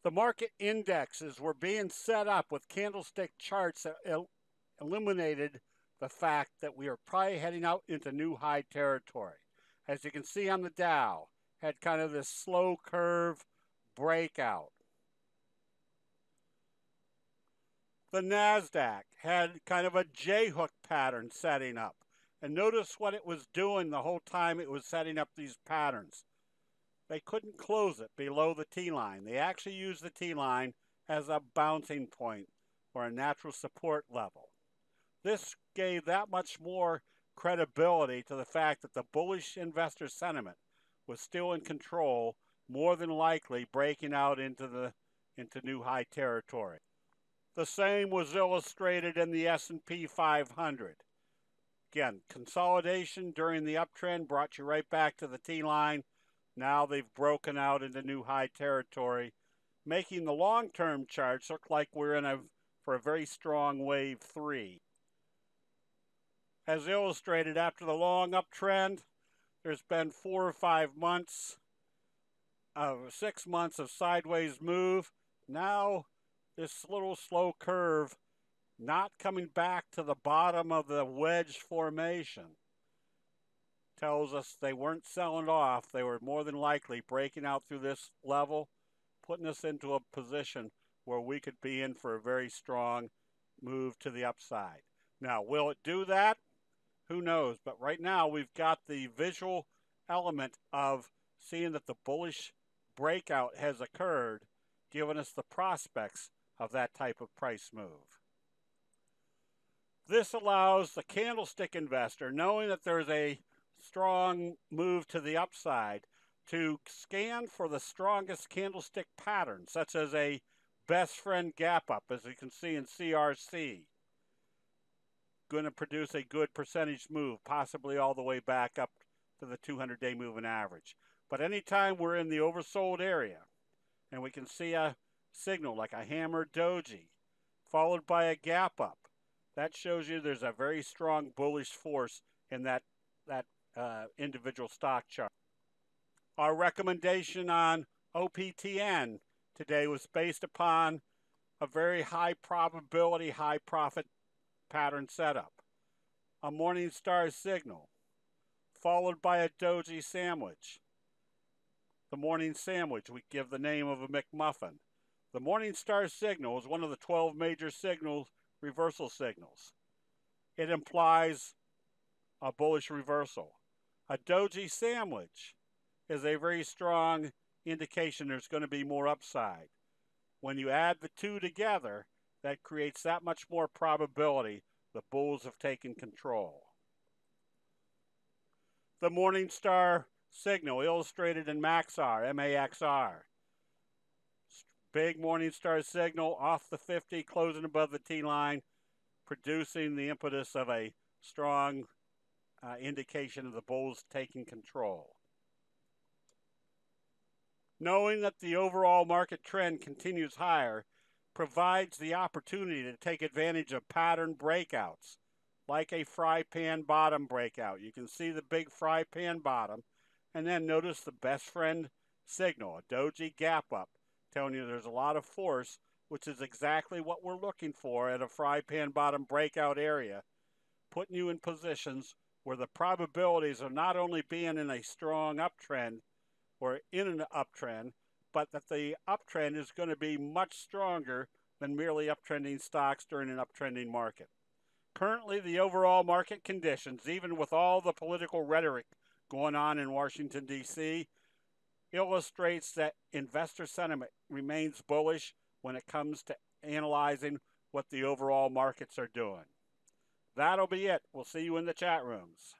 The market indexes were being set up with candlestick charts that eliminated the fact that we are probably heading out into new high territory. As you can see on the Dow, had kind of this slow curve breakout. The NASDAQ had kind of a J-hook pattern setting up. And notice what it was doing the whole time it was setting up these patterns. They couldn't close it below the T-line. They actually used the T-line as a bouncing point or a natural support level. This gave that much more credibility to the fact that the bullish investor sentiment was still in control, more than likely breaking out into new high territory. The same was illustrated in the S&P 500. Again, consolidation during the uptrend brought you right back to the T-line. Now they've broken out into new high territory, making the long-term charts look like we're for a very strong wave 3. As illustrated, after the long uptrend, there's been 4 or 5 months of 6 months of sideways move. Now this little slow curve not coming back to the bottom of the wedge formation tells us they weren't selling off. They were more than likely breaking out through this level, putting us into a position where we could be in for a very strong move to the upside. Now, will it do that? Who knows? But right now we've got the visual element of seeing that the bullish breakout has occurred, giving us the prospects of that type of price move. This allows the candlestick investor, knowing that there's a strong move to the upside, to scan for the strongest candlestick pattern, such as a best friend gap up, as you can see in CRC. Going to produce a good percentage move, possibly all the way back up to the 200-day moving average. But anytime we're in the oversold area and we can see a signal like a hammer doji followed by a gap up, that shows you there's a very strong bullish force in that individual stock chart. Our recommendation on OPTN today was based upon a very high probability, high profit pattern setup. A morning star signal followed by a doji sandwich. The morning sandwich we give the name of a McMuffin. The morning star signal is one of the 12 major signals, reversal signals. It implies a bullish reversal. A doji sandwich is a very strong indication there's going to be more upside. When you add the two together, that creates that much more probability the bulls have taken control. The morning star signal illustrated in MAXR, M-A-X-R. Big morning star signal off the 50, closing above the T-line, producing the impetus of a strong indication of the bulls taking control. Knowing that the overall market trend continues higher provides the opportunity to take advantage of pattern breakouts, like a fry pan bottom breakout. You can see the big fry pan bottom, and then notice the best friend signal, a doji gap up, telling you there's a lot of force, which is exactly what we're looking for at a fry pan bottom breakout area, putting you in positions where the probabilities of not only being in a strong uptrend or in an uptrend, but that the uptrend is going to be much stronger than merely uptrending stocks during an uptrending market. Currently, the overall market conditions, even with all the political rhetoric going on in Washington, D.C., illustrates that investor sentiment remains bullish when it comes to analyzing what the overall markets are doing. That'll be it. We'll see you in the chat rooms.